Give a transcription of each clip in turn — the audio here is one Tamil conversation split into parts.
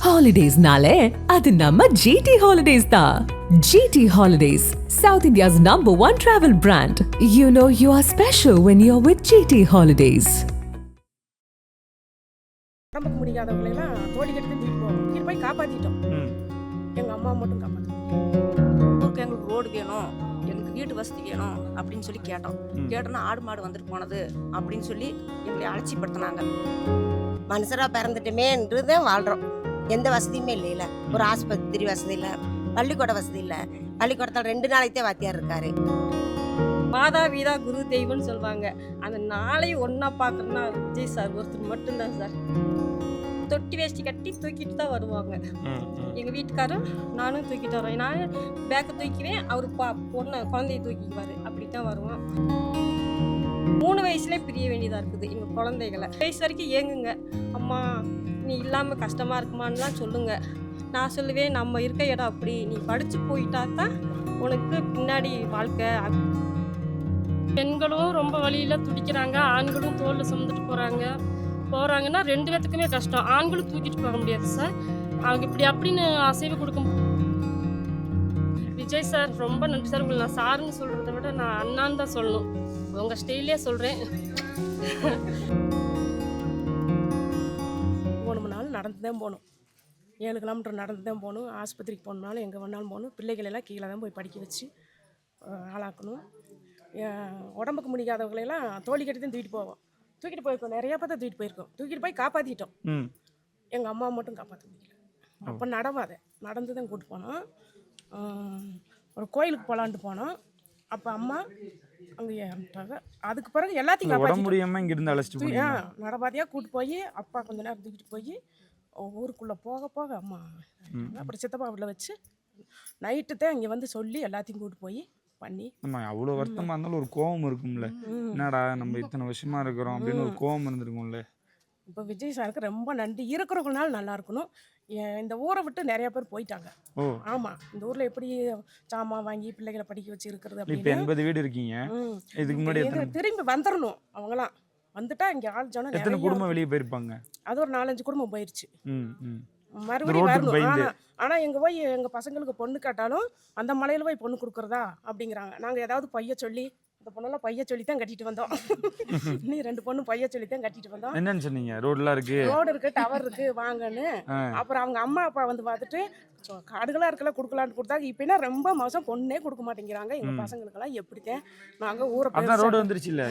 Holidays-nale, adu namma GT Holidays da. GT Holidays, South India's #1 travel brand. You know you are special when you're with GT Holidays. உடம்புக்கு முடியாதவங்களெல்லாம் தோழி கட்டி தூக்கிட்டு போவோம். தூக்கிட்டு போய் காப்பாற்றிட்டோம். எங்கள் அம்மா மட்டும் காப்பாற்றோம். எங்களுக்கு ரோடு வேணும், எங்களுக்கு வீட்டு வசதி வேணும் அப்படின்னு சொல்லி கேட்டோன்னா ஆடு மாடு வந்துட்டு போனது அப்படின்னு சொல்லி எங்களை அலட்சிப்படுத்தினாங்க. மனுஷராக பிறந்துட்டுமேன்று தான் வாழ்கிறோம். எந்த வசதியுமே இல்லைல்ல. ஒரு ஆஸ்பத்திரி வசதி இல்லை, பள்ளிக்கூட வசதி இல்லை. பள்ளிக்கூடத்தில் 2 நாளைக்கே வாத்தியார் இருக்காரு. மாதா வீதா குரு தெய்வம்னு சொல்லுவாங்க. அந்த நாளை ஒன்றா பார்க்குறோன்னா விஜய் சார் ஒருத்தர் மட்டும்தான் சார். தொட்டி வேஷ்டி கட்டி தூக்கிட்டு தான் வருவாங்க. எங்கள் வீட்டுக்காரரும் நானும் தூக்கிட்டு வருவேன். நான் பேக்கை தூக்கிவேன், அவர் குழந்தைய தூக்கிக்குவார். அப்படி தான் வருவோம். 3 வயசுலேயே பிரிய வேண்டியதாக இருக்குது எங்கள் குழந்தைகளை. வயசு வரைக்கும் ஏங்குங்க, அம்மா நீ இல்லாமல் கஷ்டமாக இருக்குமான்னுலாம் சொல்லுங்க. நான் சொல்லுவேன், நம்ம இருக்க இடம் அப்படி, நீ படித்து போயிட்டா தான் உனக்கு பின்னாடி வாழ்க்கை. பெண்களும் ரொம்ப வழியில் துடிக்கிறாங்க, ஆண்களும் தோளில் சுமந்துட்டு போகிறாங்கன்னா 2 பேத்துக்குமே கஷ்டம். ஆண்களும் தூக்கிட்டு போக முடியாது சார். அவங்க இப்படி அப்படின்னு அசைவு கொடுக்கும். விஜய் சார் ரொம்ப நன்றி சார். உங்களை நான் சாருன்னு சொல்கிறத விட நான் அண்ணான்னு தான் சொல்லணும். உங்கள் ஸ்டைலே சொல்கிறேன். 3 மணி நாள் நடந்து தான் போகணும். 7 கிலோமீட்டர் நடந்து தான் போகணும். ஆஸ்பத்திரிக்கு போகணுனாலும் எங்கே வேணாலும் போகணும். பிள்ளைகளெல்லாம் கீழே தான் போய் படிக்க வச்சு ஆளாக்கணும். உடம்புக்கு முடியாதவங்களெல்லாம் தோழி கட்டி தான் தூக்கிட்டு போவோம். தூக்கிட்டு போயிருக்கோம், நிறையா பார்த்தா தூக்கிட்டு போயிருக்கோம். தூக்கிட்டு போய் காப்பாற்றிட்டோம். எங்கள் அம்மா மட்டும் காப்பாற்ற முடியல. அப்போ நடந்து தான் கூப்பிட்டு போனோம். ஒரு கோயிலுக்கு போகலான்ட்டு போனோம். அப்போ அம்மா அங்கே இறந்துட்டாங்க. அதுக்கு பிறகு எல்லாத்தையும் நடபாதையாக கூப்பிட்டு போய் அப்பா கொஞ்ச நேரம் தூக்கிட்டு போய் ஊருக்குள்ளே போக அம்மா அப்படி சித்தப்பா வீட்டில் வச்சு நைட்டு தான் இங்கே வந்து சொல்லி எல்லாத்தையும் கூப்பிட்டு போய் பண்ணி. நம்ம அவ்வளோ வருத்தமாக இருந்தாலும் ஒரு கோவம் இருக்கும்ல, என்னடா நம்ம இத்தனை வருஷமா இருக்கிறோம் அப்படின்னு ஒரு கோவம் இருந்திருக்கும்ல. இப்போ விஜய் சாருக்கு ரொம்ப நன்றி. இருக்கிறவங்கனால நல்லா இருக்கணும். இந்த ஊரை விட்டு நிறைய பேர் போயிட்டாங்க. ஆமாம், இந்த ஊரில் எப்படி சாமான் வாங்கி பிள்ளைகளை படிக்க வச்சு இருக்கிறது. இப்போ 80 வீடு இருக்கீங்க. இதுக்கு முன்னாடி திரும்பி வந்துடணும். அவங்களாம் வந்துட்டா இங்கே ஆள் ஜனம் எத்தனை குடும்பம் வெளியே போயிருப்பாங்க? அது ஒரு 4-5 குடும்பம் போயிடுச்சு. மறுபடியும் வரணும். ஆனால் எங்கே போய் எங்கள் பசங்களுக்கு பொண்ணு கேட்டாலும் அந்த மலையில் போய் பொண்ணு கொடுக்குறதா அப்படிங்கிறாங்க. நாங்கள் ஏதாவது பைய சொல்லி, இந்த பொண்ணெல்லாம் பைய சொல்லி தான் கட்டிட்டு வந்தோம். இன்னும் 2 பொண்ணு பைய சொல்லி தான் கட்டிட்டு வந்தோம். என்னன்னு சொன்னீங்க? ரோடு இருக்கு, டவர் இருக்கு, வாங்கன்னு. அப்புறம் அவங்க அம்மா அப்பா வந்து பார்த்துட்டு காடுகளாக இருக்கல கொடுக்கலான்னு கொடுத்தாங்க. இப்போனா ரொம்ப மோசம், பொண்ணே கொடுக்க மாட்டேங்கிறாங்க. எங்கள் பசங்களுக்கெல்லாம் எப்படித்தான் நாங்கள் ஊரை ரோடு வந்துருச்சு இல்லை,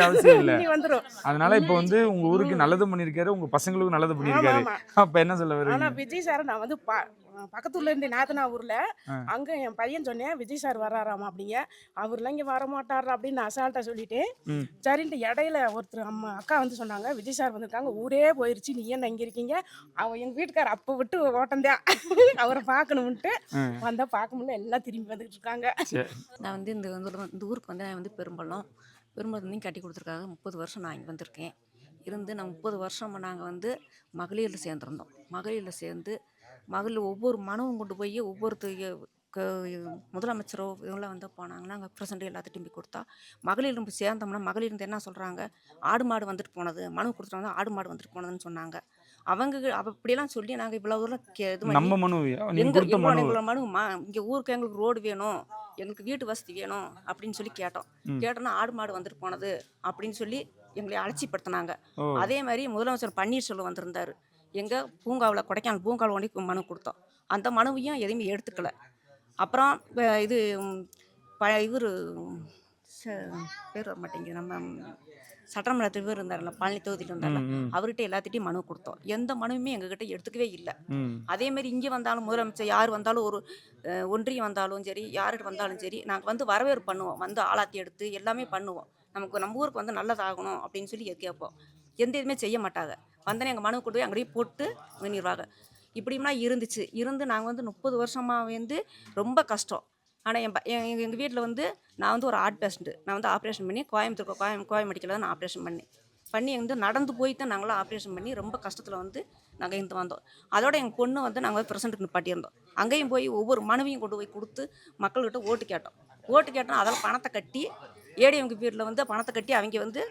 அவசியம் இல்லை வந்துடும். அதனால இப்போ வந்து உங்க ஊருக்கு நல்லது பண்ணிருக்காரு, உங்க பசங்களுக்கும் நல்லது பண்ணிருக்காரு. அப்ப என்ன சொல்ல வரீங்க? ஆனா விஜய் சார் நான் வந்து பக்கத்துல இருந்து நாத்தனா ஊர்ல அங்க என் பையன் சொன்னேன், விஜய் சார் வர்றாராமா அப்படிங்க. அவர்லாம் இங்க வரமாட்டாரு அப்படின்னு அசால்ட்டா சொல்லிட்டேன். சரின்ட்டு இடையில ஒருத்தர் அக்கா வந்து சொன்னாங்க, விஜய் சார் வந்திருக்காங்க, ஊரே போயிருச்சு, நீ என்ன இங்க இருக்கீங்க? எங்க வீட்டுக்கார அப்ப விட்டு ஓட்டந்தேன் அவரை பார்க்கணும்ட்டு வந்தா பார்க்க முடியல, எல்லாம் திரும்பி வந்துட்டு இருக்காங்க. நான் வந்து இந்த ஊருக்கு வந்து நான் வந்து பெரும்பாலும் கட்டி கொடுத்துருக்காங்க. 30 வருஷம் நான் இங்கே வந்திருக்கேன். நான் 30 வருஷம் நாங்கள் வந்து மகளிரில் சேர்ந்துருந்தோம். மகளிரில் சேர்ந்து மகளிர் ஒவ்வொரு மனவும் கொண்டு போய் முதலமைச்சரோ இவங்களாம் வந்து போனாங்கன்னா அங்கே ப்ரெசென்ட் எல்லாத்தையும் போய் கொடுத்தா, மகளிர் நம்ம சேர்ந்தோம்னா மகளிர் இருந்து என்ன சொல்கிறாங்க, ஆடு மாடு வந்துட்டு போனது, மனு கொடுத்துட்டாங்க, ஆடு மாடு வந்துட்டு போனதுன்னு சொன்னாங்க. அப்படியெல்லாம் சொல்லி நாங்கள் இவ்வளோ தூரம் எங்களோட மனுமா இங்கே ஊருக்கு எங்களுக்கு ரோடு வேணும், எங்களுக்கு வீட்டு வசதி வேணும் அப்படின்னு சொல்லி கேட்டோன்னா ஆடு மாடு வந்துட்டு போனது அப்படின்னு சொல்லி எங்களை அலட்சிப்படுத்தினாங்க. அதே மாதிரி முதலமைச்சர் பன்னீர்செல்வம் வந்திருந்தார். எங்கள் கொடைக்கானல் பூங்காவில் ஒன்றி மனு கொடுத்தோம். அந்த மனுவையும் எதையுமே எடுத்துக்கல. அப்புறம் இவர் பேர் வர மாட்டேங்குது, நம்ம சட்டமன்ற இவர் இருந்தார்ல, பழனி தொகுதியில் இருந்தார்ல, அவர்கிட்ட எல்லாத்திட்டையும் மனு கொடுத்தோம். எந்த மனுவுமே எங்ககிட்ட எடுத்துக்கவே இல்லை. அதேமாதிரி இங்கே வந்தாலும் முதலமைச்சர் யார் வந்தாலும், ஒரு ஒன்றியம் வந்தாலும் சரி, யார்கிட்ட வந்தாலும் சரி, நாங்கள் வந்து வரவேற்பு பண்ணுவோம், வந்து ஆளாத்தி எடுத்து எல்லாமே பண்ணுவோம். நம்ம ஊருக்கு வந்து நல்லதாகணும் அப்படின்னு சொல்லி கேட்போம். எந்த இதுவுமே செய்ய மாட்டாங்க. வந்தோன்னே எங்கள் மனு கொண்டு போய் அங்கேயே போட்டு பண்ணிடுவாங்க. இப்படின்னா இருந்து நாங்கள் வந்து 30 வருஷமாக வந்து ரொம்ப கஷ்டம். ஆனால் எங்கள் வீட்டில் வந்து நான் வந்து ஒரு ஹார்ட் பேஷண்ட்டு. நான் வந்து ஆப்ரேஷன் பண்ணி கோயம் மெடிக்கலில் தான் நான் ஆப்ரேஷன் பண்ணி வந்து நடந்து போய் தான் நாங்களாம் ஆப்ரேஷன் பண்ணி ரொம்ப கஷ்டத்தில் வந்து நாங்கள் இருந்து வந்தோம். அதோட எங்கள் பொண்ணு வந்து நாங்கள் ப்ரெசென்ட்டுக்கு நிப்பாட்டியிருந்தோம். அங்கேயும் போய் ஒவ்வொரு மனுவையும் கொண்டு போய் கொடுத்து மக்கள்கிட்ட ஓட்டு கேட்டோம். அதெல்லாம் பணத்தை கட்டி ஏடிஎம்கே பீரியடில் வந்து பணத்தை கட்டி அவங்க வந்து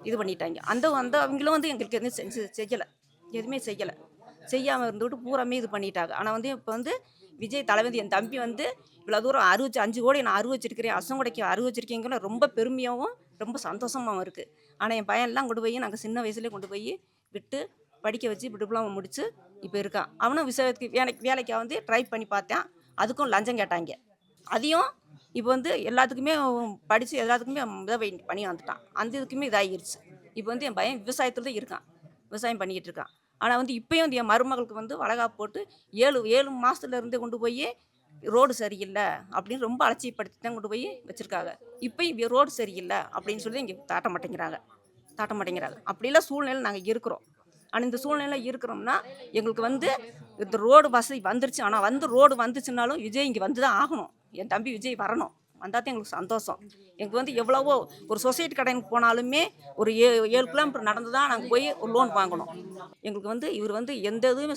இது பண்ணிட்டாங்க. அந்த அவங்களும் வந்து எங்களுக்கு எதுவும் எதுவுமே செய்யலை. செய்யாமல் இருந்துவிட்டு பூராமே இது பண்ணிட்டாங்க. ஆனால் வந்து இப்போ வந்து விஜய் தளபதி என் தம்பி வந்து இவ்வளோ தூரம் அறிவிச்சு 5 கோடி நான் அறிவிச்சிருக்கிறேன், அசங்குடைக்கு அறிவிச்சிருக்கீங்கன்னு ரொம்ப பெருமையாகவும் ரொம்ப சந்தோஷமாகவும் இருக்குது. ஆனால் என் பையன்லாம் கொண்டு போய் நாங்கள் சின்ன வயசுலேயே கொண்டு போய் விட்டு படிக்க வச்சு இப்போ டிப்ளமோ முடித்து இப்போ இருக்கான். அவனும் விஷயத்துக்கு வேலைக்கு வந்து ட்ரை பண்ணி பார்த்தேன், அதுக்கும் லஞ்சம் கேட்டாங்க. அதையும் இப்போ வந்து எல்லாத்துக்குமே படித்து எல்லாத்துக்குமே இதை பண்ணி வந்துட்டான். அந்த இதுக்குமே இதாகிருச்சு. இப்போ வந்து என் பையன் விவசாயத்தில் தான் இருக்கான், விவசாயம் பண்ணிக்கிட்டு இருக்கான். ஆனால் வந்து இப்போயும் வந்து என் மருமகளுக்கு வந்து வளகாப்பு போட்டு 7 மாதத்துலேருந்தே கொண்டு போய் ரோடு சரியில்லை அப்படின்னு ரொம்ப அலட்சியப்படுத்தி தான் கொண்டு போய் வச்சுருக்காங்க. இப்போயும் ரோடு சரியில்லை அப்படின்னு சொல்லி இங்கே தாட்ட மாட்டேங்கிறாங்க. அப்படிலாம் சூழ்நிலை நாங்கள் இருக்கிறோம். ஆனால் இந்த சூழ்நிலை இருக்கிறோம்னா எங்களுக்கு வந்து இந்த ரோடு வசதி வந்துருச்சு. ஆனால் வந்து ரோடு வந்துச்சுன்னாலும் விஜய் இங்கே வந்து தான் ஆகணும். என் தம்பி விஜய் வரணும், வந்தால் தான் எங்களுக்கு சந்தோஷம். எங்களுக்கு வந்து எவ்வளவோ ஒரு சொசைட்டி கடைக்கு போனாலுமே ஒரு 7 கிலோமீட்டர் நடந்து தான் நாங்கள் போய் ஒரு லோன் வாங்கணும். எங்களுக்கு வந்து இவர் வந்து எந்த இதுவுமே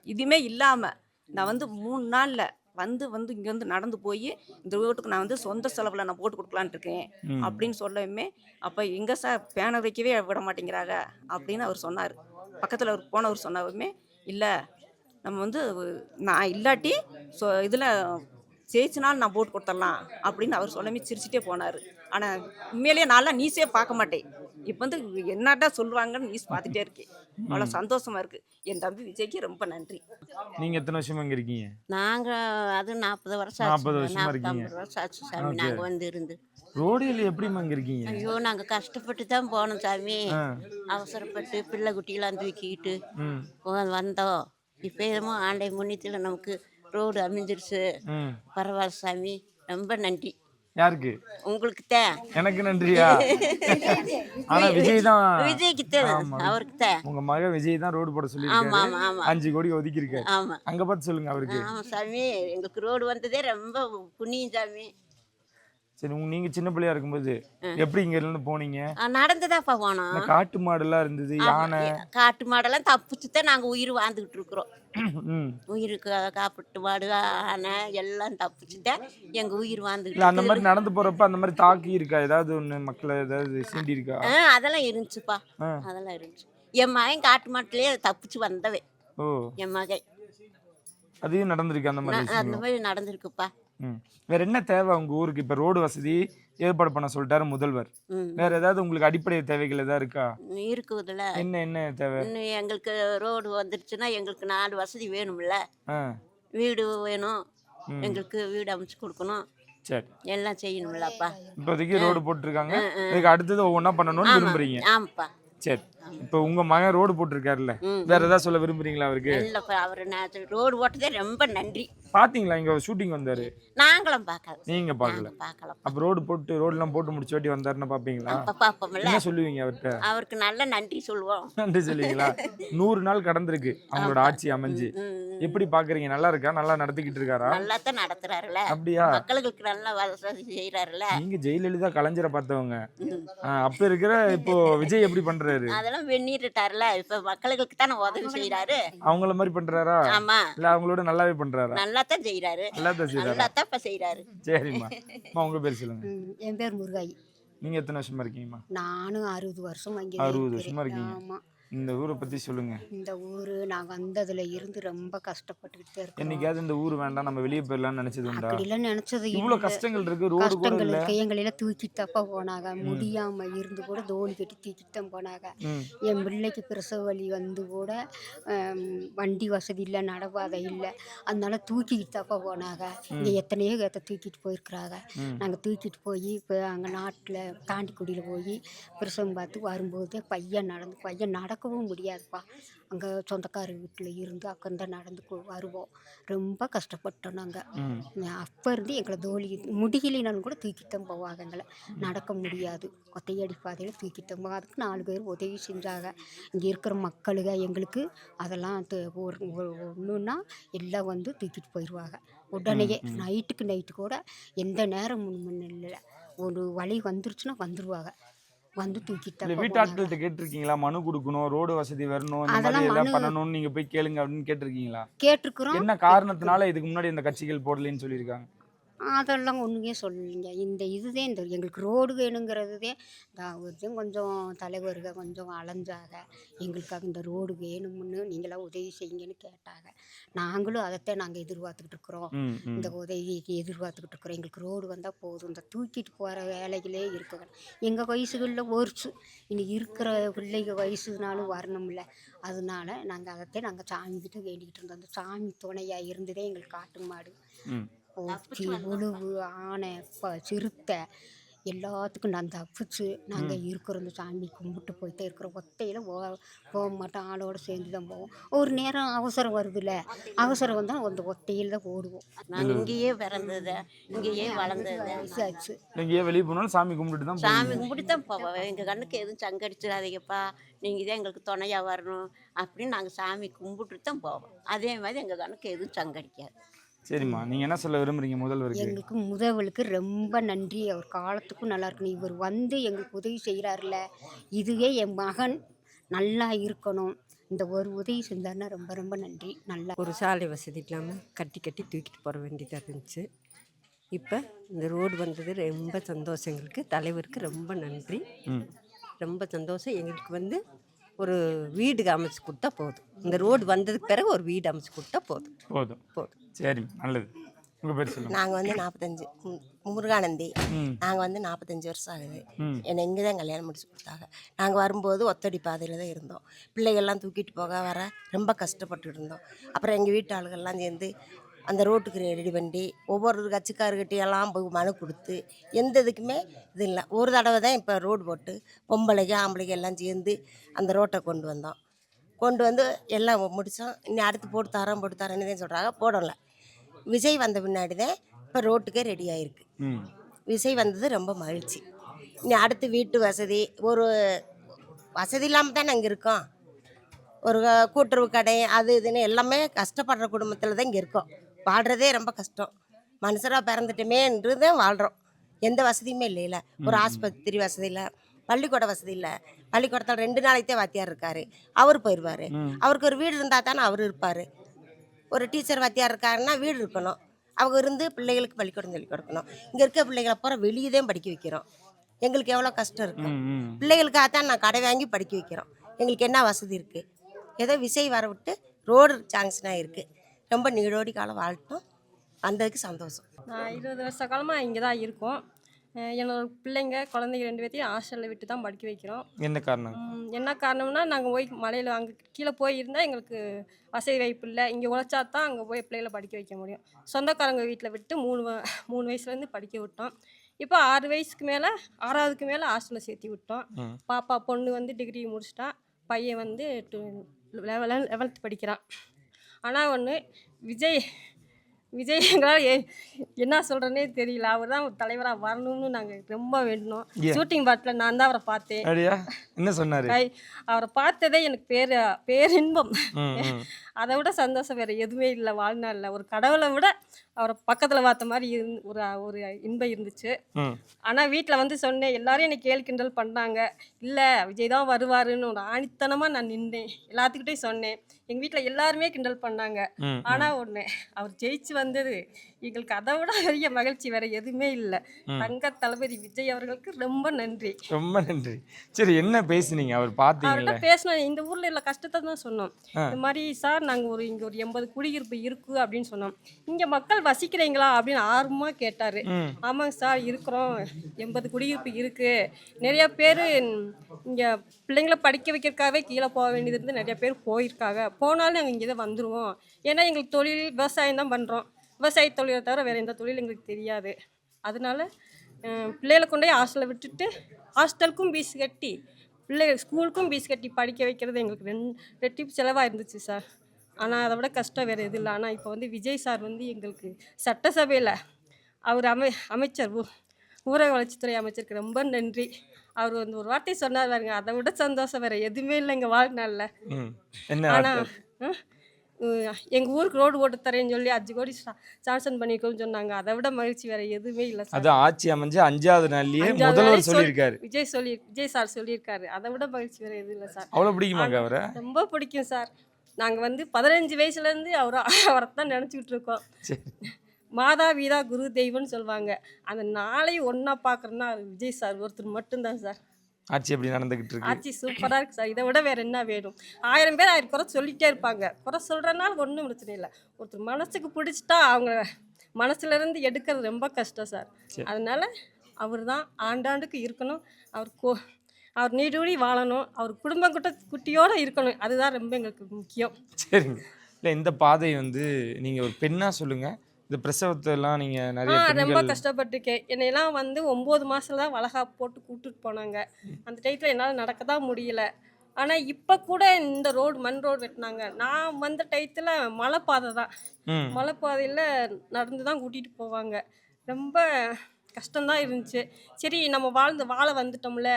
இதுவுமே இல்லாமல் நான் வந்து 3 நாளில் வந்து இங்கேருந்து நடந்து போய் இந்த வீட்டுக்கு நான் வந்து சொந்த செலவில் நான் போட்டு கொடுக்கலான்ட்டு இருக்கேன் அப்படின்னு சொல்லவுமே, அப்போ எங்கே சார் பேனர் வைக்கவே விட மாட்டேங்கிறாங்க அப்படின்னு அவர் சொன்னார். பக்கத்தில் அவர் போனவர் சொன்னவுமே, இல்லை நம்ம வந்து நான் இல்லாட்டி இதில் ஜெயிச்சினாலும் நான் போட்டு கொடுத்துடலாம் அப்படின்னு அவர் சொல்லவே சிரிச்சுட்டே போனார். ஆனால் உண்மையிலேயே நான்லாம் நியூஸே பார்க்க மாட்டேன். இப்போ வந்து என்னட்டா சொல்லுவாங்கன்னு நியூஸ் பார்த்துட்டே இருக்கேன். அவ்வளோ சந்தோஷமா இருக்கு. என் தம்பி விஜய்க்கு ரொம்ப நன்றி. நீங்க எத்தனை வருஷமா இங்க இருக்கீங்க? நாங்க அது 40 வருஷம் ஆச்சு. 40 வருஷமா இருக்கீங்க. 50 வருஷம் ஆச்சு சாமி நாங்க வந்து இருந்து. ரோடில் எப்படிமா இங்க இருக்கீங்க? ஐயோ நாங்க கஷ்டப்பட்டு தான் போனோம் சாமி. அவசரப்பட்டு பிள்ளை குட்டியெல்லாம் தூக்கிட்டு வந்தோம். இப்போ என்னமோ ஆண்டை முன்னியத்தில் நமக்கு ரோடு அமைஞ்சிருச்சு. பரவாயில்ல சாமி, ரொம்ப நன்றி. யாருக்கு? உங்களுக்கு தான். எனக்கு நன்றியா? ஆனா விஜய் தான். விஜய்க்கு தான், அவருக்கு தான். உங்க மக விஜய் தான் ரோடு போட சொல்லிருக்காரு. 5 கோடி ஒதுக்கி இருக்காரு. ஆமா, அங்க பார்த்து சொல்லுங்க அவருக்கு. ஆமா சாமி, எங்களுக்கு ரோடு வந்ததே ரொம்ப புண்ணியம் சாமி. சரி, நீங்க சின்ன பிள்ளையா இருக்கும்போது எப்படி இங்க இருந்து போனீங்க? நடந்துதான்ப்பா போனோம். காட்டு மாடுலாம் இருந்தது, யானை. காட்டு மாடெல்லாம் தப்பிச்சு தான் நாங்க உயிர் வாழ்ந்துகிட்டு இருக்கிறோம். உயிருக்கு காப்பிட்டு மாடு ஆனை எல்லாம் தப்பிச்சு தான் எங்க உயிர் வாழ்ந்துக்கிட்டு. அந்த மாதிரி நடந்து போறப்ப அந்த மாதிரி தாக்கி இருக்கா ஏதாவது ஒண்ணு, மக்களை ஏதாவது சீண்டி இருக்கா? அதெல்லாம் இருந்துச்சுப்பா, அதெல்லாம் இருந்துச்சு. என் மகன் காட்டு மாட்டிலேயே தப்பிச்சு வந்தவன். ஓ, என் மகன் அதையும் நடந்திருக்கு. அந்த மாதிரி நடந்திருக்குப்பா. வேற என்ன தேவை உங்க ஊருக்கு? இப்ப ரோடு வசதி ஏற்பாடு பண்ண சொல்லிட்டாரு முதல்வர். வேற ஏதாவது உங்களுக்கு அடிப்படை தேவைகள் ஏதாவது இருக்கா? இருக்குதுல. என்ன தேவை? எங்களுக்கு ரோடு வந்துருச்சுன்னா எங்களுக்கு 4 வசதி வேணும்ல. வீடு வேணும், எங்களுக்கு வீடு அமைச்சு கொடுக்கணும். சரி, எல்லாம் செய்யணும்லப்பா. இப்போதைக்கு ரோடு போட்டுருக்காங்க, இதுக்கு அடுத்தது ஒவ்வொன்றா பண்ணணும்னு விரும்புறீங்க? ஆமாப்பா. சரி, இப்போ உங்க மகன் ரோடு போட்டுருக்காருல்ல, வேற ஏதாவது சொல்ல விரும்புறீங்களா அவருக்கு? இல்லப்பா, அவரு ரோடு போட்டதே ரொம்ப நன்றி. பாத்தீங்களா இங்க ஷூட்டிங் வந்தாரு? நாங்களும் பார்க்கல. நீங்க பார்க்கல? அப்ப ரோடெல்லாம் போட்டு முடிச்சு வாட்டி வந்தாருன்னு பாப்பீங்களா? பாப்போம்ல. என்ன சொல்லுவீங்க அவர்கிட்ட? அவருக்கு நல்ல நன்றி சொல்லுவோம். நன்றி சொல்லுவீங்களா? 100 நாள் கடந்திருக்கு அவங்களோட ஆட்சி அமைஞ்சு. எப்படி பாக்குறீங்க? நல்லா இருக்கா? நல்லா நடத்திக்கிட்டு இருக்காரா? நல்லா தான் நடத்துறாருல. அப்படியா? மக்களுக்கு நல்ல வசதி செய்யறாருல. நீங்க ஜெயலலிதா கலைஞரை பார்த்தவங்க, அப்ப இருக்கிற இப்போ விஜய் எப்படி பண்றாரு? அதெல்லாம் வெண்ணிட்டாருல. இப்ப மக்களுக்கு தானே உதவி செய்யறாரு. அவங்கள மாதிரி பண்றாரா? ஆமா. இல்ல அவங்களோட நல்லாவே பண்றாரா? நல்லா தான் செய்யறாரு. நல்லா தான் செய்யறாரு. சரிம்மா, உங்க பேர் சொல்லுங்க. என் பேர் முருகாயி. நீங்க எத்தனை வருஷமா இருக்கீங்கம்மா? நானும் 60 வருஷம். 60 வருஷமா இருக்கீங்க. ஆமா. இந்த ஊரை பத்தி சொல்லுங்க. இந்த ஊரு நாங்க வந்ததுல இருந்து ரொம்ப கஷ்டப்பட்டுக்கிட்டே இருக்கோம். என்னைக்காவது இந்த ஊர் வேண்டாம் நம்ம வெளியே போயிடலாம்னு நினைச்சது உண்டா? அப்படிலாம் நினைச்சது இல்ல. இவ்வளவு கஷ்டங்கள் இருக்கு, ரோடு கூட இல்ல. எங்களையெல்லாம் தூக்கிட்டு தப்பா போனாங்க. முடியாம இருந்து கூட தோணி கட்டி தூக்கிட்டு தான் போனாங்க. என் பிள்ளைக்கு பிரசவ வலி வந்து கூட வண்டி வசதி இல்லை, நடப்பாதை இல்லை, அதனால தூக்கிக்கிட்டு தப்பா போனாங்க. இங்க எத்தனையோ தூக்கிட்டு போயிருக்கிறாங்க. நாங்க தூக்கிட்டு போய் இப்போ அங்க நாட்டுல தாண்டிக்குடியில போய் பிரசவம் பார்த்து வரும்போது பையன் நடக்கவும் முடியாதுப்பா. அங்கே சொந்தக்கார வீட்டில் இருந்து அக்கந்தான் நடந்து வருவோம். ரொம்ப கஷ்டப்பட்டோம் நாங்கள். அப்போ இருந்து எங்களை தோழி முடியலினாலும் கூட தூக்கித்தான் போவாங்க. எங்களை நடக்க முடியாது, ஒத்தையடி பாதையில் தூக்கித்தான் போவாங்க. அதுக்கு 4 பேர் உதவி செஞ்சாங்க. இங்கே இருக்கிற மக்களுங்க எங்களுக்கு அதெல்லாம் ஒன்றுன்னா எல்லாம் வந்து தூக்கிட்டு போயிடுவாங்க உடனேயே. நைட்டு கூட எந்த நேரம் முன்ன இல்லை, ஒரு வழி வந்துருச்சுன்னா வந்துடுவாங்க, வந்து தூக்கிட்டு. வீட்டாட்கள்கிட்ட கேட்டிருக்கீங்களா? மனு கொடுக்கணும், ரோடு வசதி வரணும், இந்த மாதிரி எல்லாம் பண்ணணும்னு நீங்க போய் கேளுங்க அப்படின்னு கேட்டிருக்கீங்களா? கேட்டிருக்கிறோம். என்ன காரணத்தினால இதுக்கு முன்னாடி இந்த கட்சிகள் போடலன்னு சொல்லியிருக்காங்க? அதெல்லாம் ஒன்றுமே சொல்லலைங்க. இந்த இதுதான் இந்த எங்களுக்கு ரோடு வேணுங்கிறதுதே தான் கொஞ்சம் தலைவருக கொஞ்சம் அலைஞ்சாக. எங்களுக்காக இந்த ரோடு வேணும்னு நீங்களாம் உதவி செய்யுங்கன்னு கேட்டாங்க. நாங்களும் அதைத்தான் நாங்கள் எதிர்பார்த்துக்கிட்டு இருக்கிறோம். ம் ம் இந்த உதவிக்கு எதிர்பார்த்துக்கிட்டு இருக்கிறோம். எங்களுக்கு ரோடு வந்தால் போதும். இந்த தூக்கிட்டு போகிற வேலைகளே இருக்க எங்கள் வயசுகளில் ஒருச்சு இனி இருக்கிற பிள்ளைங்க வயசுனாலும் வரணும்ல. அதனால நாங்கள் அதைத்தான் நாங்கள் சாமிக்கிட்ட வேண்டிக்கிட்டு இருந்தோம். அந்த சாமி துணையாக இருந்ததே எங்களுக்கு காட்டு மாடு, ம் போத்தி, உழுவு, ஆனை, சிறுத்தை எல்லாத்துக்கும் நான் தப்பிச்சு நாங்கள் இருக்கிறோம். இந்த சாமி கும்பிட்டு போயிட்டே இருக்கிறோம். ஒத்தையில் போக மாட்டோம். ஆளோடு சேர்ந்து தான் போவோம். ஒரு நேரம் அவசரம் வருதுல்ல, அவசரம் வந்தால் அந்த ஒத்தையில் தான் ஓடுவோம். நாங்கள் இங்கேயே பிறந்தது, இங்கேயே வளர்ந்தது. வயசாச்சு. எங்கேயே வெளியே போனாலும் சாமி கும்பிட்டுட்டு தான் போவீங்க. சாமி கும்பிட்டு தான் போவோம். எங்கள் கண்ணுக்கு எதுவும் சங்கடிச்சிடாதீங்கப்பா, நீங்கள் தான் எங்களுக்கு துணையாக வரணும் அப்படின்னு நாங்கள் சாமி கும்பிட்டுட்டு தான் போவோம். அதே மாதிரி எங்கள் கண்ணுக்கு எதுவும் சங்கடிக்காது. சரிம்மா, நீங்க என்ன சொல்ல விரும்புறீங்க முதல்வருக்கு? எங்களுக்கு முதல்வருக்கு ரொம்ப நன்றி. அவர் காலத்துக்கும் நல்லா இருக்கணும். இவர் வந்து எங்களுக்கு உதவி செய்கிறாருல, இதுவே என் மகன் நல்லா இருக்கணும். இந்த ஒரு உதவி செஞ்சாருன்னா ரொம்ப ரொம்ப நன்றி. நல்லா ஒரு சாலை வசதி இல்லாமல் கட்டி கட்டி தூக்கிட்டு போக வேண்டியதாக இருந்துச்சு. இப்போ இந்த ரோடு வந்தது ரொம்ப சந்தோஷம். எங்களுக்கு தலைவருக்கு ரொம்ப நன்றி. ம் ரொம்ப சந்தோஷம். எங்களுக்கு வந்து ஒரு வீடு அமைச்சு கொடுத்தா போதும். இந்த ரோடு வந்ததுக்கு பிறகு ஒரு வீடு அமைச்சு கொடுத்தா போதும். போதும். சரி, நல்லது. உங்க பேர் சொல்லுங்க. நாங்கள் வந்து 45 முருகானந்தி. ம் நாங்கள் வந்து 45 வருஷம் ஆகுது. ம் என்னை இங்கே தான் கல்யாணம் முடிச்சு கொடுத்தாங்க. நாங்கள் வரும்போது ஒத்தடி பாதையில் தான் இருந்தோம். பிள்ளைகள்லாம் தூக்கிட்டு போக வர ரொம்ப கஷ்டப்பட்டு இருந்தோம். அப்புறம் எங்கள் வீட்டு ஆளுகள்லாம் சேர்ந்து அந்த ரோட்டுக்கு ரெடி பண்ணி ஒவ்வொரு கட்சிக்காரர்கிட்டையெல்லாம் போய் மனு கொடுத்து எந்த இதுக்குமே இது இல்லை. ஒரு தடவை தான் இப்போ ரோடு போட்டு பொம்பளைங்க ஆம்பளைங்க எல்லாம் சேர்ந்து அந்த ரோட்டை கொண்டு வந்தோம். கொண்டு வந்து எல்லாம் முடித்தோம். இன்னும் அடுத்து போட்டு தரேன்னு தான் சொல்கிறாங்க. போடலை. விஜய் வந்த பின்னாடி தான் இப்போ ரோட்டுக்கே ரெடி ஆகிருக்கு. ம் விஜய் வந்தது ரொம்ப மகிழ்ச்சி. இனி அடுத்து வீட்டு வசதி ஒரு வசதி இல்லாமல் தானே இங்கே இருக்கோம். ஒரு கூட்டுறவு கடை அது இதுன்னு எல்லாமே கஷ்டப்படுற குடும்பத்தில் தான் இங்கே இருக்கோம். வாழ்கிறதே ரொம்ப கஷ்டம். மனுஷராக பிறந்துட்டுமேன்று தான் வாழ்கிறோம். எந்த வசதியுமே இல்லைல்ல. ஒரு ஆஸ்பத்திரி வசதி இல்லை, பள்ளிக்கூட வசதி இல்லை. பள்ளிக்கூடத்தில் 2 நாளைக்கே வாத்தியார் இருக்கார், அவர் போயிடுவார். அவருக்கு ஒரு வீடு இருந்தால் தானே அவர் இருப்பார். ஒரு டீச்சர் வாத்தியார் இருக்காருன்னா வீடு இருக்கணும். அவங்க இருந்து பிள்ளைகளுக்கு பள்ளிக்கூடம் சொல்லி கொடுக்கணும். இங்கே இருக்க பிள்ளைகளை பூரா வெளியே தான் படிக்க வைக்கிறோம். எங்களுக்கு எவ்வளோ கஷ்டம் இருக்கும். பிள்ளைகளுக்காக தான் நான் கடை வாங்கி படிக்க வைக்கிறோம். எங்களுக்கு என்ன வசதி இருக்குது? ஏதோ விஜய் வர விட்டு ரோடு சாங்ஷனாக இருக்குது. ரொம்ப நீடோடி காலம் வாழட்டும். வந்ததுக்கு சந்தோஷம். நான் 20 வருஷ காலமாக இங்கே தான் இருக்கோம். என்னோட பிள்ளைங்க குழந்தைங்க 2 பேர்த்தையும் ஹாஸ்டலில் விட்டு தான் படிக்க வைக்கிறோம். என்ன காரணம்? என்ன காரணம்னா நாங்கள் போய் மலையில் அங்கே கீழே போயிருந்தால் எங்களுக்கு வசதி வாய்ப்பு இல்லை. இங்கே உழைச்சா தான் அங்கே போய் பிள்ளைகளை படிக்க வைக்க முடியும். சொந்தக்காரங்க வீட்டில் விட்டு 3 வயசுலேருந்து படிக்க விட்டோம். இப்போ 6 வயசுக்கு மேலே 6ஆவதுக்கு மேலே ஹாஸ்டலில் சேர்த்து விட்டோம். பாப்பா பொண்ணு வந்து டிகிரி முடிச்சிட்டா, பையன் வந்து 11th படிக்கிறான். ஆனால் ஒன்று விஜய் எங்களால் என்ன சொல்கிறேன்னே தெரியல. அவர் தான் ஒரு தலைவராக வரணும்னு நாங்கள் ரொம்ப வேண்டினோம். ஷூட்டிங் பாட்டில் நான் தான் அவரை பார்த்தேன். என்ன சொன்னார்? அவரை பார்த்ததே எனக்கு பேரின்பம். அதை விட சந்தோஷம் வேறு எதுவுமே இல்லை வாழ்நாளில். ஒரு கடவுளை விட அவரை பக்கத்தில் பார்த்த மாதிரி ஒரு இன்பம் இருந்துச்சு. ஆனால் வீட்டில் வந்து சொன்னேன். எல்லாரும் என்னை கேலி கிண்டல் பண்ணாங்க. இல்லை விஜய் தான் வருவாருன்னு ஒரு ஆணித்தனமாக நான் நின்றேன். எல்லாத்துக்கிட்டையும் சொன்னேன். எங்கள் வீட்டில் எல்லாருமே கிண்டல் பண்ணாங்க. ஆனால் ஒன்று, அவர் ஜெயிச்சு வந்தது எங்களுக்கு அதை விட பெரிய மகிழ்ச்சி வேற எதுவுமே இல்லை. தங்க தளபதி விஜய் அவர்களுக்கு ரொம்ப நன்றி. ரொம்ப நன்றி. சரி, என்ன பேசுனீங்க? அவர் பார்த்தீங்களா? அவர்கிட்ட பேசினோம். இந்த ஊரில் இல்லை கஷ்டத்தை தான் சொன்னோம். இந்த மாதிரி சார் நாங்கள் இங்கே ஒரு 80 குடியிருப்பு இருக்குது அப்படின்னு சொன்னோம். இங்கே மக்கள் வசிக்கிறீங்களா அப்படின்னு ஆர்வமாக கேட்டார். ஆமாங்க சார் இருக்கிறோம், 80 குடியிருப்பு இருக்குது. நிறைய பேர் இங்கே பிள்ளைங்களை படிக்க வைக்கிறதுக்காகவே கீழே போக வேண்டியது இருந்து நிறைய பேர் போயிருக்காங்க. போனாலும் நாங்கள் இங்கே தான் வந்துடுவோம். ஏன்னா எங்களுக்கு தொழில் விவசாயம் தான் பண்ணுறோம். விவசாய தொழிலை தவிர வேறு எந்த தொழில் எங்களுக்கு தெரியாது. அதனால பிள்ளைகளை கொண்டே ஹாஸ்டலில் விட்டுட்டு ஹாஸ்டலுக்கும் ஃபீஸ் கட்டி பிள்ளைகள் ஸ்கூலுக்கும் ஃபீஸ் கட்டி படிக்க வைக்கிறது எங்களுக்கு 2 ரெட்டிப்பு செலவாக இருந்துச்சு சார். ஆனால் அதை விட கஷ்டம் வேறு எதுவும் இல்லை. ஆனால் இப்போ வந்து விஜய் சார் வந்து எங்களுக்கு சட்டசபையில் அவர் அமைச்சர் ஊரக வளர்ச்சித்துறை அமைச்சருக்கு ரொம்ப நன்றி. அவர் வந்து ஒரு வார்த்தை சொன்னார் பாருங்க, அதை விட சந்தோஷம் வேறு எதுவுமே இல்லை எங்கள் வாழ்நாளில். ஆனால் எங்கள் ஊருக்கு ரோடு போட்டு தரேன்னு சொல்லி 5 கோடி சாங்ஷன் பண்ணிக்கோன்னு சொன்னாங்க. அதை விட மகிழ்ச்சி வேறு எதுவுமே இல்லை சார். அது ஆட்சி அமைஞ்சு 5வது நாள்லயே முதல்வர் சொல்லியிருக்காரு. விஜய் சார் சொல்லியிருக்காரு. அதை விட மகிழ்ச்சி வேறு எதுவும் இல்லை சார். அவ்வளோ பிடிக்குமாங்க அவரை? ரொம்ப பிடிக்கும் சார். நாங்கள் வந்து 15 வயசுலேருந்து அவரை தான் நினச்சிக்கிட்டு இருக்கோம். மாதா வீதா குரு தெய்வம்னு சொல்லுவாங்க. அந்த நாளையும் ஒன்றா பார்க்குறோன்னா அது விஜய் சார் ஒருத்தர் மட்டும்தான் சார். ஆட்சி எப்படி நடந்துகிட்டு இருக்கு? ஆட்சி சூப்பராக இருக்குது சார். இதை விட வேறு என்ன வேணும்? 1000 பேர் 1000 குறை சொல்லிகிட்டே இருப்பாங்க. குறை சொல்கிறனால ஒன்றும் பிரச்சனை இல்லை. ஒருத்தர் மனசுக்கு பிடிச்சிட்டா அவங்க மனசுலேருந்து எடுக்கிறது ரொம்ப கஷ்டம் சார். அதனால் அவர் தான் ஆண்டாண்டுக்கு இருக்கணும். அவர் நீடூழி வாழணும். அவர் குடும்பம் குட்டியோடு இருக்கணும். அதுதான் ரொம்ப எங்களுக்கு முக்கியம். சரிங்க. இல்லை, இந்த பாதை வந்து நீங்கள் ஒரு பெண்ணாக சொல்லுங்கள், இந்த பிரசவத்தெல்லாம் நீங்கள் நிறைய ரொம்ப பெண்கள் கஷ்டப்பட்டிருக்கேன். என்னையெல்லாம் வந்து 9 மாதத்துல தான் வளகாப்பு போட்டு கூப்பிட்டுட்டு போனாங்க. அந்த டயத்தில் என்னால் நடக்க தான் முடியல. ஆனால் இப்போ கூட இந்த ரோடு மண் ரோடு வெட்டினாங்க. நான் வந்த டயத்தில் மலைப்பாதை தான். மலைப்பாதையில் நடந்து தான் கூட்டிகிட்டு போவாங்க. ரொம்ப கஷ்டம்தான் இருந்துச்சு. சரி நம்ம வாழ வந்துட்டோம்ல,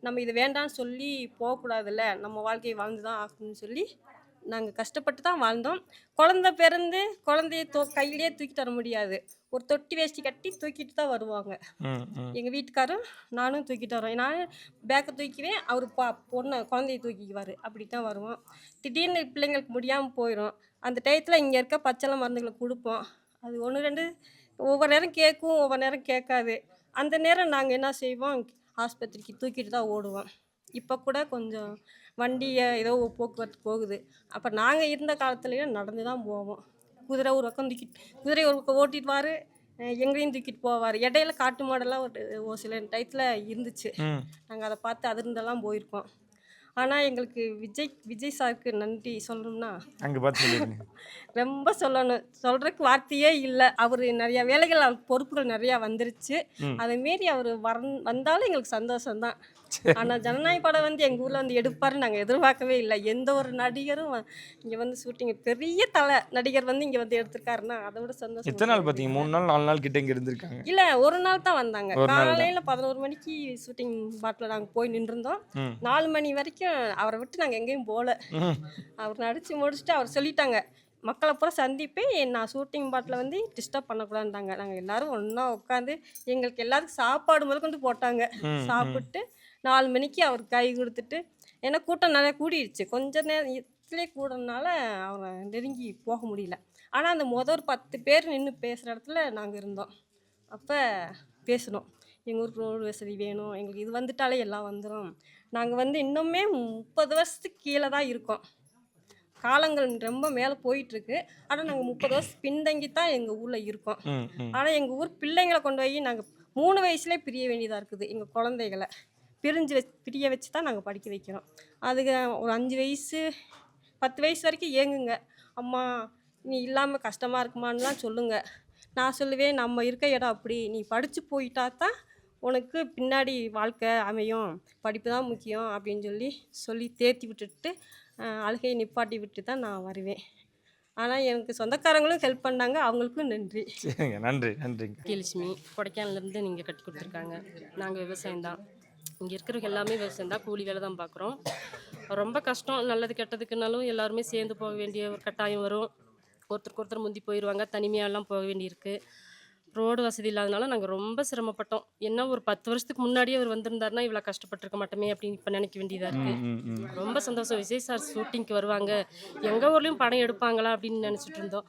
நம்ம இது வேண்டான்னு சொல்லி போகக்கூடாதுல்ல, நம்ம வாழ்க்கையை வாழ்ந்து தான் ஆகணும்னு சொல்லி நாங்கள் கஷ்டப்பட்டு தான் வாழ்ந்தோம். குழந்த பிறந்து குழந்தைய கையிலே தூக்கிட்டு வர முடியாது. ஒரு தொட்டி வேஷ்டி கட்டி தூக்கிட்டு தான் வருவாங்க. எங்கள் வீட்டுக்காரும் நானும் தூக்கிட்டு வரோம். நான் பேக்கை தூக்கிவேன், அவர் குழந்தைய தூக்கிக்குவார். அப்படி தான் வருவோம். திடீர்னு பிள்ளைங்களுக்கு முடியாமல் போயிடும். அந்த டயத்தில் இங்கே இருக்க பச்சளை மருந்துகளை கொடுப்போம். அது 1 2 ஒவ்வொரு நேரம் கேட்கும், ஒவ்வொரு நேரம் கேட்காது. அந்த நேரம் நாங்கள் என்ன செய்வோம், ஆஸ்பத்திரிக்கு தூக்கிட்டு தான் ஓடுவோம். இப்போ கூட கொஞ்சம் வண்டியை ஏதோ போக்குவரத்து போகுது. அப்போ நாங்கள் இருந்த காலத்துலேயும் நடந்து தான் போவோம். குதிரை ஒரு பக்கம் குதிரை ஒரு பக்கம் ஓட்டிட்டுவார், எங்களையும் தூக்கிட்டு போவார். இடையில காட்டு மாடெல்லாம் ஒரு சில டயத்தில் இருந்துச்சு. நாங்கள் அதை பார்த்து அதிர்ந்தெல்லாம் போயிருக்கோம். ஆனால் எங்களுக்கு விஜய் சாருக்கு நன்றி சொல்லணும்னா அங்கே பார்த்து சொல்லிடுங்க. ரொம்ப சொல்லணும். சொல்கிறதுக்கு வார்த்தையே இல்லை. அவர் நிறையா வேலைகள், அவருக்கு பொறுப்புகள் நிறையா வந்துருச்சு. அதை மாரி அவர் வந்தாலும் எங்களுக்கு சந்தோஷம்தான். ஆனால் ஜனநாயக படம் வந்து எங்கள் ஊரில் வந்து எடுப்பாருன்னு நாங்கள் எதிர்பார்க்கவே இல்லை. எந்த ஒரு நடிகரும் இங்கே வந்து ஷூட்டிங் பெரிய நடிகர் வந்து இங்கே வந்து எடுத்திருக்காருன்னா அதை விட சந்தோஷம். எத்தனை நாள் பார்த்தீங்க? 3 நாள் 4 நாள் கிட்ட இங்கே இருந்திருக்காங்க? இல்லை, ஒரு நாள் தான் வந்தாங்க. காலையில் 11 மணிக்கு ஷூட்டிங் பாட்டில் நாங்கள் போய் நின்றுருந்தோம். 4 மணி வரைக்கும் அவரை விட்டு நாங்கள் எங்கேயும் போகல. அவர் நடித்து முடிச்சுட்டு அவர் சொல்லிட்டாங்க, மக்களை பூரா சந்திப்பேன், நான் ஷூட்டிங் பாட்டில் வந்து டிஸ்டர்ப் பண்ணக்கூடாதுட்டாங்க. நாங்கள் எல்லோரும் ஒன்றா உட்காந்து எங்களுக்கு எல்லாத்துக்கும் சாப்பாடு முதற்கொண்டு போட்டாங்க. சாப்பிட்டு 4 மணிக்கு அவர் கை கொடுத்துட்டு, ஏன்னா கூட்டம் நிறையா கூடிடுச்சு. கொஞ்சம் நேரத்துலேயே கூடனால அவரை நெருங்கி போக முடியல. ஆனால் அந்த ஒரு 10 பேர் நின்று பேசுகிற இடத்துல நாங்கள் இருந்தோம். அப்போ பேசணும், எங்கள் ஊருக்கு ரோடு வசதி வேணும், எங்களுக்கு இது வந்துட்டாலே எல்லாம் வந்துடும். நாங்கள் வந்து இன்னுமே 30 வருஷத்துக்கு கீழே தான் இருக்கோம். காலங்கள் ரொம்ப மேலே போயிட்டுருக்கு. ஆனால் நாங்கள் 30 வருஷம் பின்தங்கி தான் எங்கள் ஊரில் இருக்கோம். ஆனால் எங்கள் ஊர் பிள்ளைங்களை கொண்டு போய் நாங்கள் 3 வயசுலேயே பிரிய வேண்டியதாக இருக்குது. எங்கள் குழந்தைகளை பிரிய வச்சு தான் நாங்கள் படிக்க வைக்கிறோம். அதுக்கு ஒரு 5 வயசு 10 வயசு வரைக்கும் ஏங்குங்க. அம்மா நீ இல்லாமல் கஷ்டமாக இருக்குமான்னுலாம் சொல்லுங்கள். நான் சொல்லுவேன், நம்ம இருக்க இடம் அப்படி, நீ படித்து போயிட்டா தான் உனக்கு பின்னாடி வாழ்க்கை அமையும், படிப்பு தான் முக்கியம் அப்படின்னு சொல்லி தேர்த்தி விட்டுட்டு அழுகையை நிப்பாட்டி விட்டு தான் நான் வருவேன். ஆனால் எனக்கு சொந்தக்காரங்களும் ஹெல்ப் பண்ணாங்க, அவங்களுக்கும் நன்றி. சரிங்க, நன்றி. நன்றிங்க. லட்சுமி கொடைக்கானலேருந்து நீங்கள் கட்டி கொடுத்துருக்காங்க. நாங்கள் விவசாயம்தான். இங்கே இருக்கிறவங்க எல்லாமே விவசாயம் தான், கூலி வேலை தான் பார்க்குறோம். ரொம்ப கஷ்டம். நல்லது கெட்டதுக்குனாலும் எல்லாருமே சேர்ந்து போக வேண்டிய ஒரு கட்டாயம் வரும். ஒருத்தருக்கு ஒருத்தர் முந்தி போயிடுவாங்க, தனிமையாலாம் போக வேண்டியிருக்கு. ரோடு வசதி இல்லாதனால நாங்கள் ரொம்ப சிரமப்பட்டோம். என்ன ஒரு 10 வருஷத்துக்கு முன்னாடியே அவர் வந்திருந்தாருன்னா இவ்வளோ கஷ்டப்பட்டிருக்க மாட்டோமே அப்படின்னு இப்போ நினைக்க வேண்டியதாக இருக்குது. ரொம்ப சந்தோஷம். விஜய் சார் ஷூட்டிங்க்கு வருவாங்க, எங்கள் ஊர்லேயும் படம் எடுப்பாங்களா அப்படின்னு நினச்சிட்டு இருந்தோம்.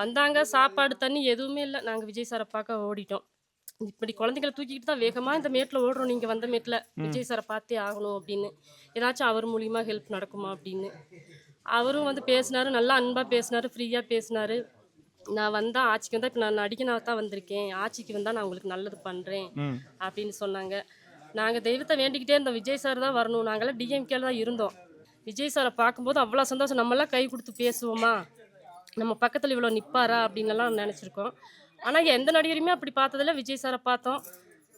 வந்தாங்க, சாப்பாடு தண்ணி எதுவுமே இல்லை. நாங்கள் விஜய் சாரை பார்க்க ஓடிட்டோம். இப்படி குழந்தைகளை தூக்கிக்கிட்டு தான் வேகமாக இந்த மேட்டில் ஓடுறோம். நீங்கள் வந்த மேட்டில் விஜய் சாரை பார்த்தே ஆகணும் அப்படின்னு, ஏதாச்சும் அவர் மூலிமா ஹெல்ப் நடக்குமா அப்படின்னு. அவரும் வந்து பேசினார், நல்லா அன்பாக பேசினார், ஃப்ரீயாக பேசினார். நான் வந்தால் ஆட்சிக்கு வந்தால் இப்போ நான் நடிகனாக தான் வந்திருக்கேன், ஆட்சிக்கு வந்தால் நான் உங்களுக்கு நல்லது பண்ணுறேன் அப்படின்னு சொன்னாங்க. நாங்கள் தெய்வத்தை வேண்டிக்கிட்டே இருந்தோம், விஜய் சார் தான் வரணும். நாங்களாம் டிஎம்கேல தான் இருந்தோம். விஜய் சாரை பார்க்கும்போது அவ்வளோ சந்தோஷம். நம்மளாம் கை கொடுத்து பேசுவோமா, நம்ம பக்கத்தில் இவ்வளோ நிற்பாரா அப்படின்லாம் நினச்சிருக்கோம். ஆனால் எந்த நடிகரையுமே அப்படி பார்த்ததில்ல. விஜய் சாரை பார்த்தோம்.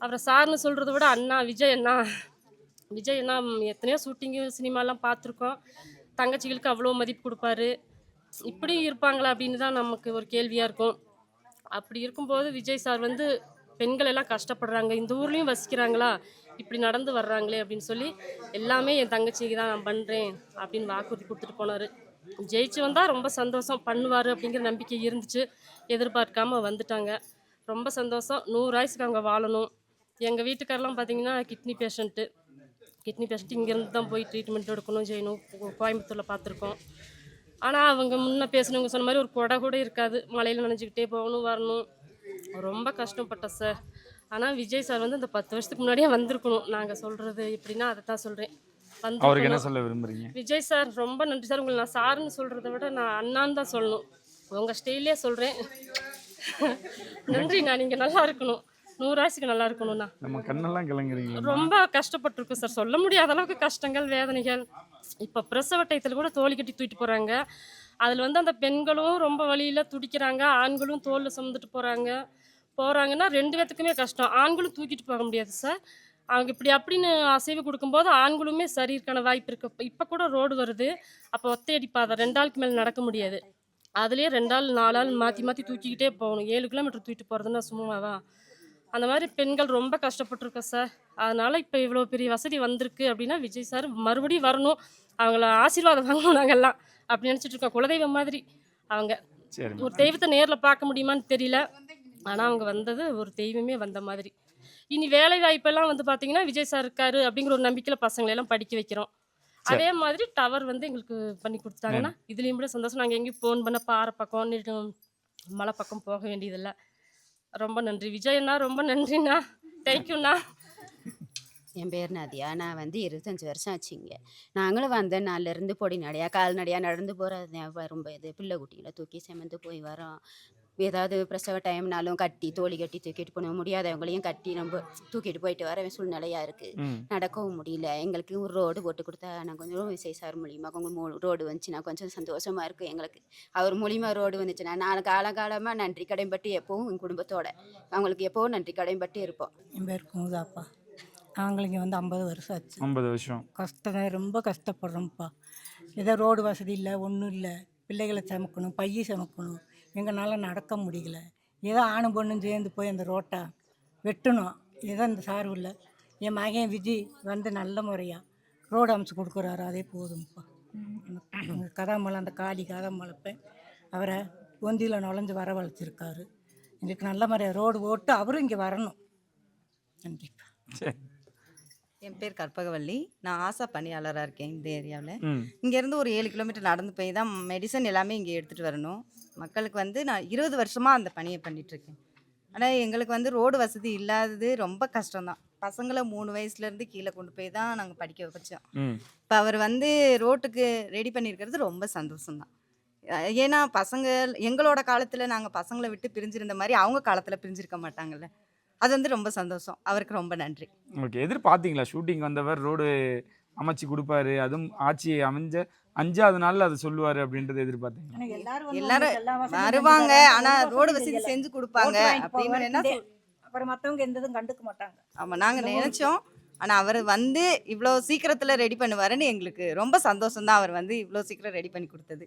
அவரை சார்னு சொல்கிறத விட அண்ணா விஜய் அண்ணா எத்தனையோ ஷூட்டிங்கு சினிமாலாம் பார்த்துருக்கோம். தங்கச்சிகளுக்கு அவ்வளோ மதிப்பு கொடுப்பாரு. இப்படி இருப்பாங்களா அப்படின்னு தான் நமக்கு ஒரு கேள்வியாக இருக்கும். அப்படி இருக்கும்போது விஜய் சார் வந்து பெண்கள் எல்லாம் கஷ்டப்படுறாங்க, இந்த ஊர்லேயும் வசிக்கிறாங்களா, இப்படி நடந்து வர்றாங்களே அப்படின்னு சொல்லி எல்லாமே என் தங்கச்சிக்கு தான் நான் பண்ணுறேன் அப்படின்னு வாக்குறுதி கொடுத்துட்டு போனார். ஜெயிச்சு வந்தால் ரொம்ப சந்தோஷம், பண்ணுவார் அப்படிங்கிற நம்பிக்கை இருந்துச்சு. எதிர்பார்க்காம வந்துட்டாங்க. ரொம்ப சந்தோஷம். 100 ஆயுசுக்கு அவங்க வாழணும். எங்கள் வீட்டுக்காரெலாம் பார்த்திங்கன்னா கிட்னி பேஷண்ட்டு இங்கேருந்து தான் போய் ட்ரீட்மெண்ட் எடுக்கணும் செய்யணும். கோயம்புத்தூரில் பார்த்துருக்கோம். ஆனால் அவங்க முன்னே பேசினவங்க சொன்ன மாதிரி ஒரு கொடை கூட இருக்காது. மழையில் நனைஞ்சிக்கிட்டே போகணும் வரணும். ரொம்ப கஷ்டப்பட்டோம் சார். ஆனால் விஜய் சார் வந்து இந்த 10 வருஷத்துக்கு முன்னாடியே வந்திருக்கணும். நாங்கள் சொல்கிறது எப்படின்னா அதை தான் சொல்கிறேன். அவருக்கு என்ன வந்திருக்கணும். சொல்ல விரும்புறீங்க? விஜய் சார் ரொம்ப நன்றி சார். உங்களை நான் சார்னு சொல்கிறத விட நான் அண்ணான்னு தான் சொல்லணும். உங்கள் ஸ்டைலே சொல்கிறேன். நன்றிண்ணா. நீங்கள் நல்லா இருக்கணும். 100 ஆயுசுக்கு நல்லா இருக்கணும்ண்ணா. நம்ம கண்ணெல்லாம் கலங்குறீங்க. ரொம்ப கஷ்டப்பட்டிருக்கோம் சார். சொல்ல முடியாத அளவுக்கு கஷ்டங்கள், வேதனைகள். இப்போ பிரசவ டயத்தில் கூட தோழி கட்டி தூக்கிட்டு போகிறாங்க. அதில் வந்து அந்த பெண்களும் ரொம்ப வலியில் துடிக்கிறாங்க, ஆண்களும் தோளில் சுமந்துட்டு போகிறாங்கன்னா 2 பேத்துக்குமே கஷ்டம். ஆண்களும் தூக்கிட்டு போக முடியாது சார். அவங்க இப்படி அப்படின்னு அசைவு கொடுக்கும்போது ஆண்களுமே சரீருக்கான வாய்ப்பு இருக்குது. இப்போ கூட ரோடு வருது, அப்போ ஒத்தையடி பாதை 2 ஆளுக்கு மேலே நடக்க முடியாது. அதுலேயே 2 ஆள் 4 ஆள் மாற்றி மாற்றி தூக்கிக்கிட்டே போகணும். 7 கிலோமீட்டர் தூக்கிட்டு போகிறதுன்னா சும்மாவா? அந்த மாதிரி பெண்கள் ரொம்ப கஷ்டப்பட்டிருக்கோம் சார். அதனால் இப்போ இவ்வளோ பெரிய வசதி வந்திருக்கு அப்படின்னா விஜய் சார் மறுபடியும் வரணும், அவங்கள ஆசீர்வாதம் வாங்கணும் நாங்கள்லாம் அப்படி நினச்சிட்டு இருக்கோம். குலதெய்வம் மாதிரி அவங்க. சரி. ஒரு தெய்வத்தை நேரில் பார்க்க முடியுமான்னு தெரியல, ஆனால் அவங்க வந்தது ஒரு தெய்வமே வந்த மாதிரி. இனி வேலை வாய்ப்பெல்லாம் வந்து பார்த்தீங்கன்னா விஜய் சார் இருக்காரு அப்படிங்கிற ஒரு நம்பிக்கையில் பசங்களெல்லாம் படிக்க வைக்கிறோம். அதே மாதிரி டவர் வந்து எங்களுக்கு பண்ணி கொடுத்துட்டாங்கன்னா இதுலேயும் கூட சந்தோஷம். நாங்கள் எங்கேயும் ஃபோன் பண்ண பாறை பக்கம் மலை பக்கம் போக வேண்டியதில்லை. ரொம்ப நன்றி விஜய் அண்ணா. ரொம்ப நன்றிண்ணா. தேங்க்யூண்ணா. என் பேர் நதியா. நான் வந்து 25 வருஷம் ஆச்சுங்க. நாங்களும் வந்த நாள்லேருந்து பொடி நடையாக கால்நடையாக நடந்து போகிறது வரும்போது பிள்ளை குட்டிகளை தூக்கி சுமந்து போய் வரோம். ஏதாவது பிரசவ டைம்னாலும் கட்டி தோழி கட்டி தூக்கிட்டு போன முடியாதவங்களையும் கட்டி நம்ம தூக்கிட்டு போயிட்டு வர சூழ்நிலையாக இருக்குது. நடக்கவும் முடியல. எங்களுக்கு ஒரு ரோடு போட்டு கொடுத்தா நான் கொஞ்சம் விஜய் சார் மூலியமாக கொஞ்சம் ரோடு வந்துச்சுன்னா கொஞ்சம் சந்தோஷமாக இருக்கும் எங்களுக்கு. அவர் மூலியமாக ரோடு வந்துச்சுன்னா நான் காலகாலமாக நன்றி கடைப்பட்டு எப்போவும் என் குடும்பத்தோட அவங்களுக்கு எப்போவும் நன்றி கடைப்பட்டு இருப்போம். என் பேர் குமுதாப்பா. நாங்கள் இங்கே வந்து 50 வருஷம் ஆச்சு. 50 வருஷம் கஷ்டம், ரொம்ப கஷ்டப்படுறோம்ப்பா. ஏதோ ரோடு வசதி இல்லை, ஒன்றும் இல்லை. பிள்ளைகளை சுமக்கணும், பைய சுமக்கணும். எங்களால் நடக்க முடியல. ஏதோ ஆணும் பொண்ணும் சேர்ந்து போய் அந்த ரோட்டை வெட்டணும். ஏதோ இந்த சார்பு இல்லை. என் மகன் விஜய் வந்து நல்ல முறையாக ரோடு அமைச்சு கொடுக்குறாரு, அதே போதும்ப்பா. எங்கள் கதாமலை அந்த காளி கதாமலைப்பை அவரை ஒந்தியில் நுழைஞ்சு வரவழைச்சிருக்காரு. எங்களுக்கு நல்ல முறையாக ரோடு போட்டு அவரும் இங்கே வரணும். நன்றிப்பா. சரி. என் பேர் கற்பகவள்ளி. நான் ஆசா பணியாளராக இருக்கேன் இந்த ஏரியாவில். இங்கேருந்து ஒரு 7 கிலோமீட்டர் நடந்து போய் தான் மெடிசன் எல்லாமே இங்கே எடுத்துகிட்டு வரணும். மக்களுக்கு வந்து நான் 20 வருஷமாக அந்த பணியை பண்ணிகிட்ருக்கேன். ஆனால் எங்களுக்கு வந்து ரோடு வசதி இல்லாதது ரொம்ப கஷ்டம்தான். பசங்களை 3 வயசுலேருந்து கீழே கொண்டு போய் தான் நாங்கள் படிக்க வச்சோம். இப்போ அவர் வந்து ரோட்டுக்கு ரெடி பண்ணியிருக்கிறது ரொம்ப சந்தோஷம்தான். ஏன்னா பசங்க எங்களோட காலத்தில் நாங்கள் பசங்களை விட்டு பிரிஞ்சிருந்த மாதிரி அவங்க காலத்தில் பிரிஞ்சிருக்க மாட்டாங்கல்ல. அது வந்து ரொம்ப சந்தோஷம். அவருக்கு ரொம்ப நன்றி. ஓகே. எதிர்பார்த்தீங்களா ஷூட்டிங் வந்தவர் ரோடு அமைச்சு கொடுப்பாரு, அதுவும் ஆட்சி அமைஞ்ச 5வது நாள்ல அதை சொல்லுவாரு அப்படின்றத எதிர்பார்த்தீங்களா? எல்லாரும் வருவாங்க, ஆனால் ரோடு வசதி செஞ்சு கொடுப்பாங்க அப்படின்னு என்ன அப்புறம் மற்றவங்க எந்த இதுவும் கண்டுக்க மாட்டாங்க. ஆமாம், நாங்கள் நினச்சோம். ஆனால் அவர் வந்து இவ்வளோ சீக்கிரத்தில் ரெடி பண்ணுவாருன்னு எங்களுக்கு ரொம்ப சந்தோஷம்தான். அவர் வந்து இவ்வளோ சீக்கிரம் ரெடி பண்ணி கொடுத்தது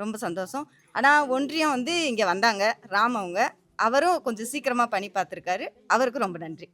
ரொம்ப சந்தோஷம். ஆனால் ஒன்றியம் வந்து இங்கே வந்தாங்க, ராம் அவரும் கொஞ்சம் சீக்கிரமாக பண்ணி பார்த்துருக்காரு. அவருக்கு ரொம்ப நன்றி.